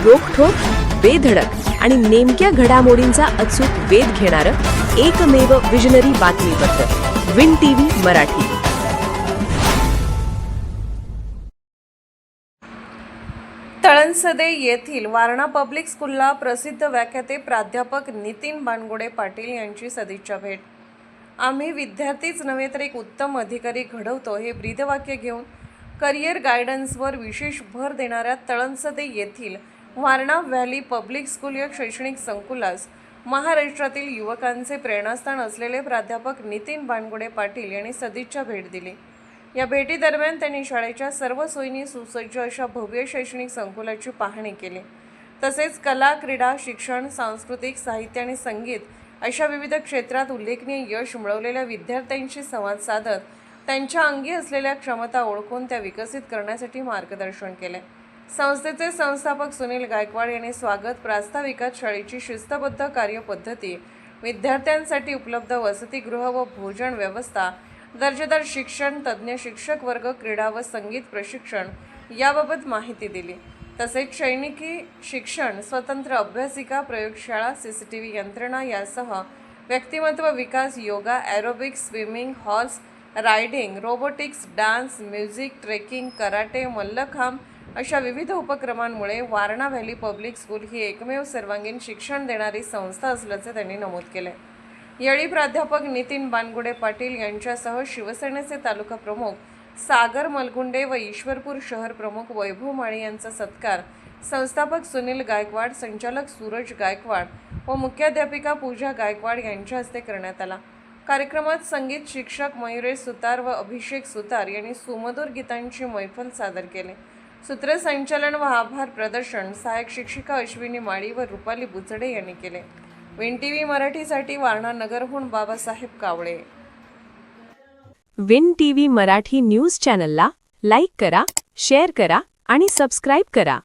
रोखठोक, बेधडक आणि नेमक्या घडामोडींचा अचूक वेध घेणारं एकमेव विजनरी बातमीपत्र विन टीव्ही मराठी. तळसंदे येथील वारणा पब्लिक स्कूलला प्रसिद्ध व्याख्याते प्राध्यापक नितीन बानगुडे पाटील यांची सदिच्छा भेट. आम्ही विद्यार्थीच नव्हे तर एक उत्तम अधिकारी घडवतो हे ब्रीदवाक्य घेऊन करिअर गायडन्सवर विशेष भर देणाऱ्या तळसंदे येथील वारणा व्हॅली पब्लिक स्कूल या शैक्षणिक संकुलास महाराष्ट्रातील युवकांचे प्रेरणास्थान असलेले प्राध्यापक नितीन बानगुडे पाटील यांनी सदिच्छा भेट दिली. या भेटीदरम्यान त्यांनी शाळेच्या सर्व सोयींनी सुसज्ज अशा भव्य शैक्षणिक संकुलाची पाहणी केली. तसेच कला, क्रीडा, शिक्षण, सांस्कृतिक, साहित्य आणि संगीत अशा विविध क्षेत्रात उल्लेखनीय यश मिळवलेल्या विद्यार्थ्यांशी संवाद साधत त्यांच्या अंगी असलेल्या क्षमता ओळखून त्या विकसित करण्यासाठी मार्गदर्शन केले. संस्थेचे संस्थापक सुनील गायकवाड यांनी स्वागत प्रास्ताविकात शाळेची शिस्तबद्ध कार्यपद्धती, विद्यार्थ्यांसाठी उपलब्ध वसतिगृह व भोजन व्यवस्था, दर्जेदार शिक्षण, तज्ज्ञ शिक्षक वर्ग, क्रीडा व संगीत प्रशिक्षण याबाबत माहिती दिली. तसेच सैनिकी शिक्षण, स्वतंत्र अभ्यासिका, प्रयोगशाळा, CCTV यंत्रणा यासह व्यक्तिमत्व विकास, yoga, aerobics, swimming, horse riding, robotics, dance, music, trekking, karate, mallakhamb अशा विविध उपक्रमांमुळे वारणा व्हॅली पब्लिक स्कूल ही एकमेव सर्वांगीण शिक्षण देणारी संस्था असल्याचे त्यांनी नमूद केले. यावेळी प्राध्यापक नितीन बानगुडे पाटील यांच्यासह शिवसेनेचे तालुका प्रमुख सागर मलगुंडे व ईश्वरपूर शहर प्रमुख वैभव माळी यांचा सत्कार संस्थापक सुनील गायकवाड, संचालक सूरज गायकवाड व मुख्याध्यापिका पूजा गायकवाड यांच्या हस्ते करण्यात आला. कार्यक्रमात संगीत शिक्षक मयुरेश सुतार व अभिषेक सुतार यांनी सुमधुर गीतांची मैफल सादर केली. सूत्रसंचालन व आभार प्रदर्शन सहाय्यक शिक्षिका अश्विनी माळी व रुपाली बुचडे यांनी केले. विन टीव्ही मराठीसाठी वारणा नगरहून बाबासाहेब कावळे. विन टीव्ही मराठी न्यूज चॅनलला लाईक करा, शेअर करा आणि सबस्क्राईब करा.